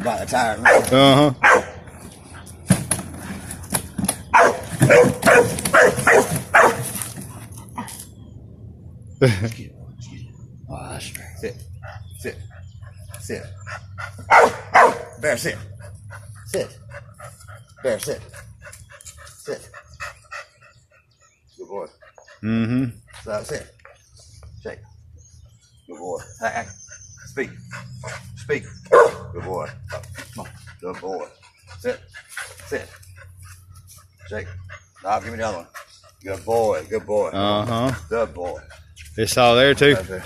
About the tire. Uh-huh. Oh, that's straight. Sit. Sit. Sit. Bear, sit. Sit. Bear, sit. Sit. Good boy. Mm-hmm. So, sit. Shake. Good boy. Hey. Speak. Speak. Good boy. Come on. Good boy. Sit. Sit. Shake. Now give me the other one. Good boy. Good boy. Uh-huh. Good boy. It's all there too. Right there.